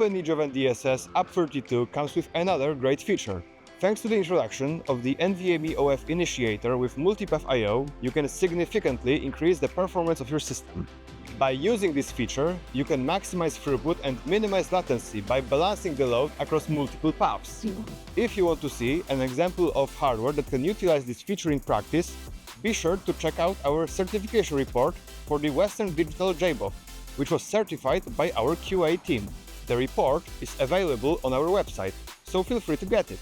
Open-E JovianDSS Up32 comes with another great feature. Thanks to the introduction of the NVMe-oF Initiator with Multipath I, you can significantly increase the performance of your system. By using this feature, you can maximize throughput and minimize latency by balancing the load across multiple paths. If you want to see an example of hardware that can utilize this feature in practice, be sure to check out our certification report for the Western Digital JBoF, which was certified by our QA team. The report is available on our website, so feel free to get it.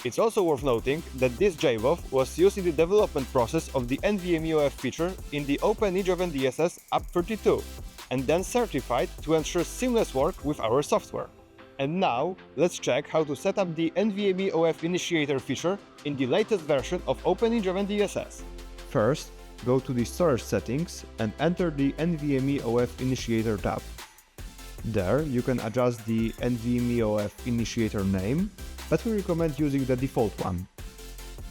It's also worth noting that this JBoF was used in the development process of the NVMe-oF feature in the Open-E JovianDSS Up32, and then certified to ensure seamless work with our software. And now, let's check how to set up the NVMe-oF Initiator feature in the latest version of Open-E JovianDSS. First, go to the storage settings and enter the NVMe-oF Initiator tab. There, you can adjust the NVMe-oF Initiator name, but we recommend using the default one.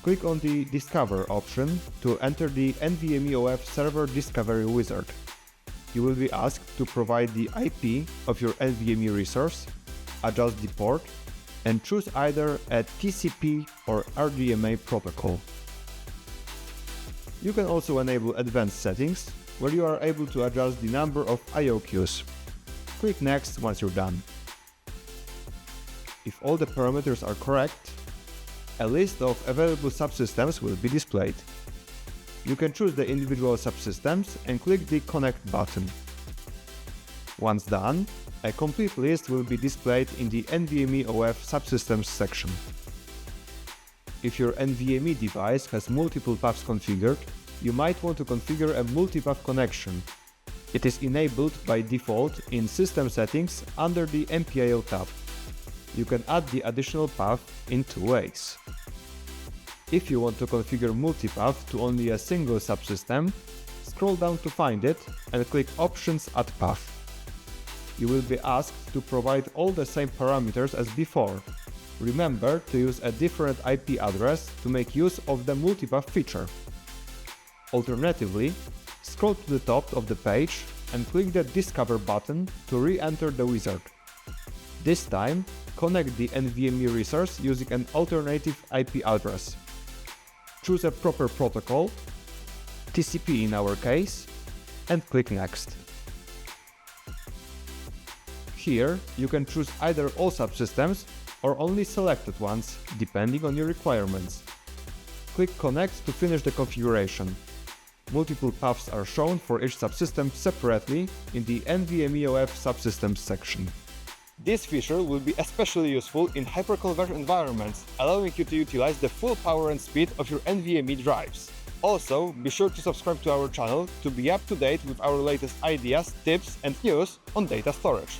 Click on the Discover option to enter the NVMe-oF Server Discovery Wizard. You will be asked to provide the IP of your NVMe resource, adjust the port, and choose either a TCP or RDMA protocol. You can also enable advanced settings, where you are able to adjust the number of I/O queues. Click Next once you're done. If all the parameters are correct, a list of available subsystems will be displayed. You can choose the individual subsystems and click the Connect button. Once done, a complete list will be displayed in the NVMe-oF Subsystems section. If your NVMe device has multiple paths configured, you might want to configure a multipath connection. It is enabled by default in System Settings under the MPIO tab. You can add the additional path in two ways. If you want to configure multipath to only a single subsystem, scroll down to find it and click Options Add Path. You will be asked to provide all the same parameters as before. Remember to use a different IP address to make use of the multipath feature. Alternatively, scroll to the top of the page and click the Discover button to re-enter the wizard. This time, connect the NVMe resource using an alternative IP address. Choose a proper protocol, TCP in our case, and click Next. Here, you can choose either all subsystems or only selected ones, depending on your requirements. Click Connect to finish the configuration. Multiple paths are shown for each subsystem separately in the NVMe-oF Subsystems section. This feature will be especially useful in hyper-converged environments, allowing you to utilize the full power and speed of your NVMe drives. Also, be sure to subscribe to our channel to be up to date with our latest ideas, tips and news on data storage.